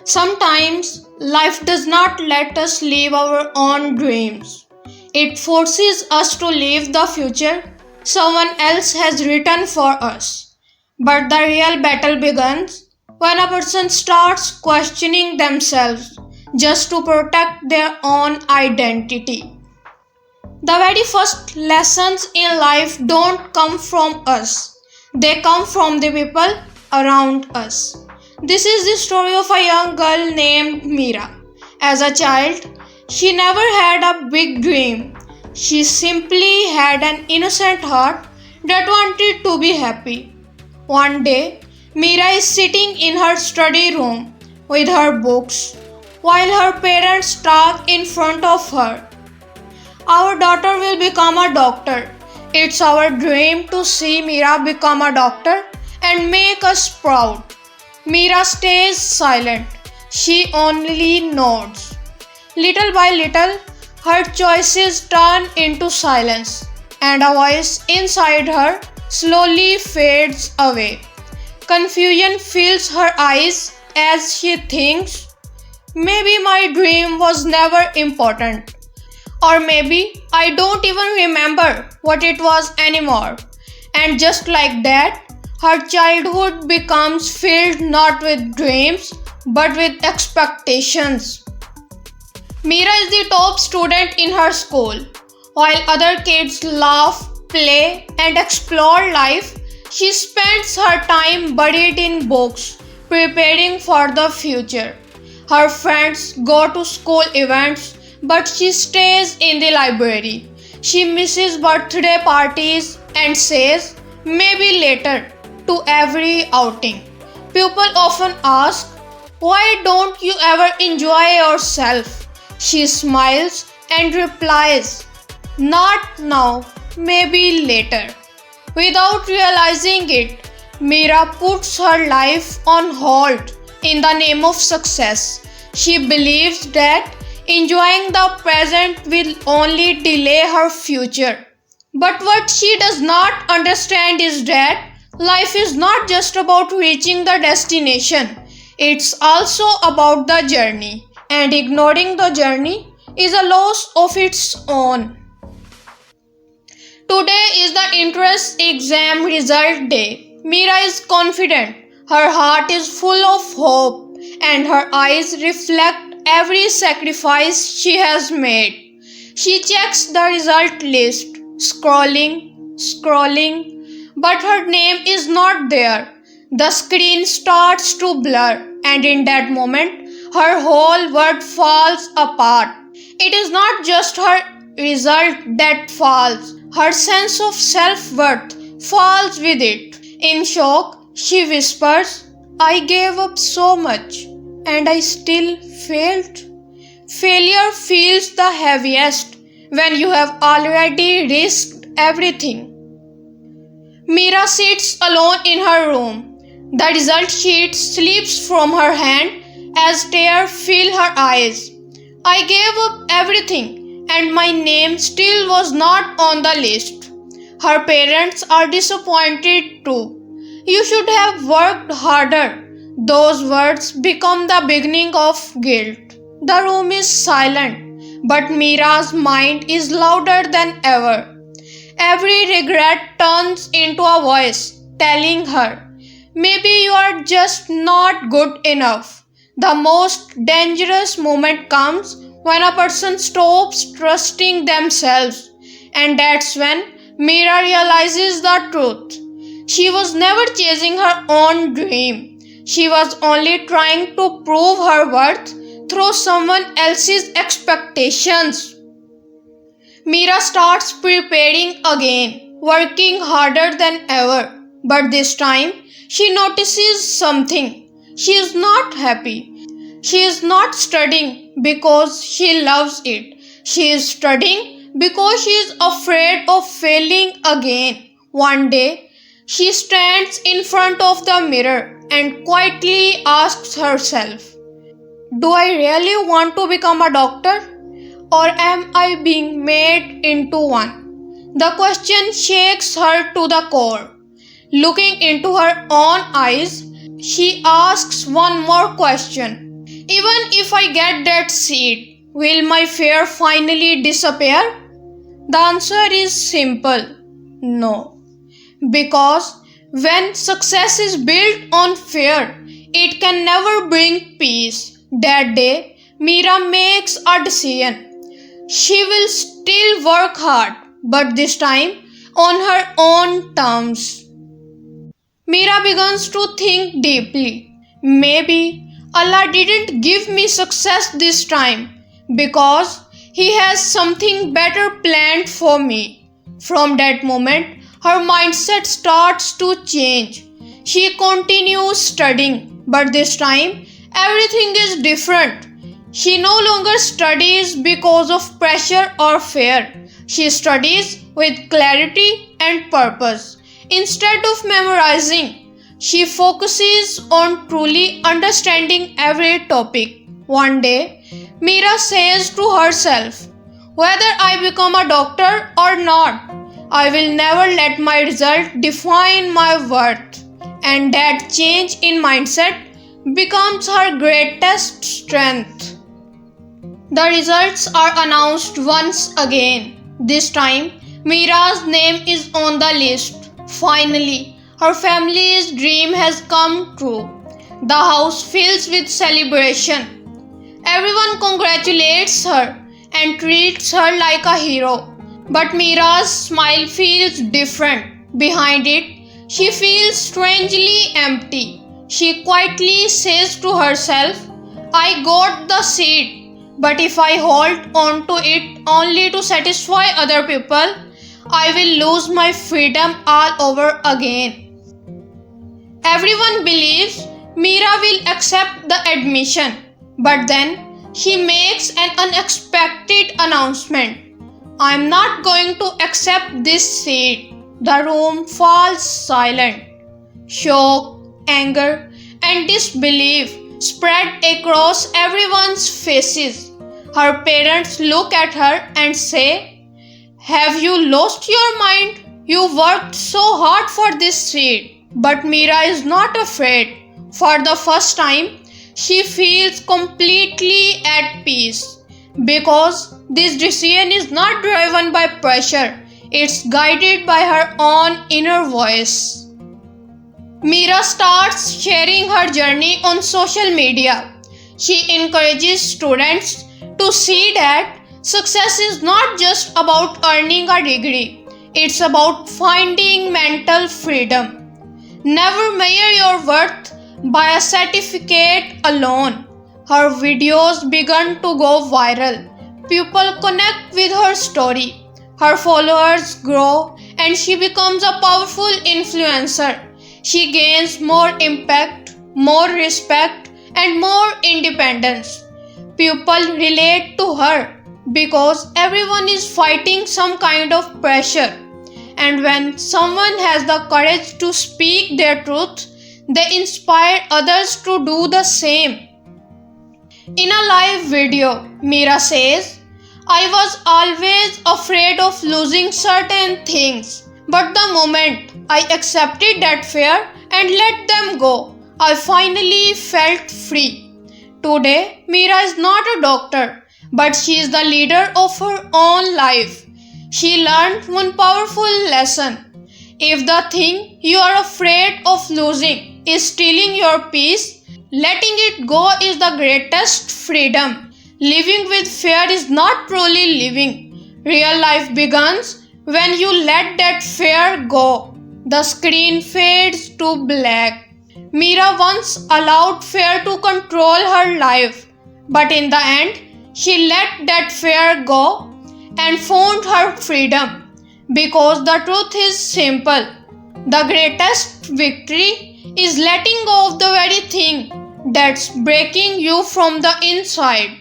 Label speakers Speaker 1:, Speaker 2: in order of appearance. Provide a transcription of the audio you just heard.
Speaker 1: Sometimes life does not let us live our own dreams. It forces us to live the future someone else has written for us. But the real battle begins when a person starts questioning themselves just to protect their own identity. The very first lessons in life don't come from us, they come from the people around us. This is the story of a young girl named Meera. As a child, she never had a big dream. She simply had an innocent heart that wanted to be happy. One day, Meera is sitting in her study room with her books while her parents talk in front of her. Our daughter will become a doctor. It's our dream to see Meera become a doctor and make us proud. Meera stays silent. She only nods. Little by little, her choices turn into silence, and a voice inside her slowly fades away. Confusion fills her eyes as she thinks, maybe my dream was never important. Or maybe I don't even remember what it was anymore. And just like that, her childhood becomes filled not with dreams but with expectations. Meera is the top student in her school. While other kids laugh, play, and explore life, she spends her time buried in books, preparing for the future. Her friends go to school events, but she stays in the library. She misses birthday parties and says, maybe later, to every outing. People often ask, why don't you ever enjoy yourself? She smiles and replies, not now, maybe later. Without realizing it, Meera puts her life on hold in the name of success. She believes that enjoying the present will only delay her future. But what she does not understand is that life is not just about reaching the destination, it's also about the journey, and ignoring the journey is a loss of its own. Today is the entrance exam result day. Meera is confident, her heart is full of hope, and her eyes reflect every sacrifice she has made. She checks the result list, scrolling, but her name is not there. The screen starts to blur, and in that moment, her whole world falls apart. It is not just her result that falls, her sense of self-worth falls with it. In shock, she whispers, I gave up so much, and I still failed. Failure feels the heaviest when you have already risked everything. Meera sits alone in her room. The result sheet slips from her hand as tears fill her eyes. I gave up everything, and my name still was not on the list. Her parents are disappointed too. You should have worked harder. Those words become the beginning of guilt. The room is silent, but Meera's mind is louder than ever. Every regret turns into a voice telling her, maybe you are just not good enough. The most dangerous moment comes when a person stops trusting themselves, and that's when Meera realizes the truth. She was never chasing her own dream. She was only trying to prove her worth through someone else's expectations. Meera starts preparing again, working harder than ever. But this time, she notices something. She is not happy. She is not studying because she loves it. She is studying because she is afraid of failing again. One day, she stands in front of the mirror and quietly asks herself, do I really want to become a doctor? Or am I being made into one? The question shakes her to the core. Looking into her own eyes, she asks one more question. Even if I get that seat, will my fear finally disappear? The answer is simple: no. Because when success is built on fear, it can never bring peace. That day, Meera makes a decision. She will still work hard, but this time on her own terms. Meera begins to think deeply. Maybe Allah didn't give me success this time because He has something better planned for me. From that moment, her mindset starts to change. She continues studying, but this time everything is different. She no longer studies because of pressure or fear. She studies with clarity and purpose. Instead of memorizing, she focuses on truly understanding every topic. One day, Meera says to herself, "Whether I become a doctor or not, I will never let my result define my worth." And that change in mindset becomes her greatest strength. The results are announced once again. This time, Meera's name is on the list. Finally, her family's dream has come true. The house fills with celebration. Everyone congratulates her and treats her like a hero. But Meera's smile feels different. Behind it, she feels strangely empty. She quietly says to herself, "I got the seat, but if I hold on to it only to satisfy other people, I will lose my freedom all over again." Everyone believes Meera will accept the admission, but then she makes an unexpected announcement. "I'm not going to accept this seat." The room falls silent. Shock, anger, and disbelief spread across everyone's faces. Her parents look at her and say, "Have you lost your mind? You worked so hard for this seat." But Meera is not afraid. For the first time, she feels completely at peace because this decision is not driven by pressure. It's guided by her own inner voice. Meera starts sharing her journey on social media. She encourages students to see that success is not just about earning a degree, it's about finding mental freedom. Never measure your worth by a certificate alone. Her videos began to go viral. People connect with her story. Her followers grow and she becomes a powerful influencer. She gains more impact, more respect, and more independence. People relate to her because everyone is fighting some kind of pressure. And when someone has the courage to speak their truth, they inspire others to do the same. In a live video, Meera says, "I was always afraid of losing certain things, but the moment I accepted that fear and let them go, I finally felt free." Today, Meera is not a doctor, but she is the leader of her own life. She learned one powerful lesson. If the thing you are afraid of losing is stealing your peace, letting it go is the greatest freedom. Living with fear is not truly living. Real life begins when you let that fear go. The screen fades to black. Meera once allowed fear to control her life, but in the end, she let that fear go and found her freedom. Because the truth is simple. The greatest victory is letting go of the very thing that's breaking you from the inside.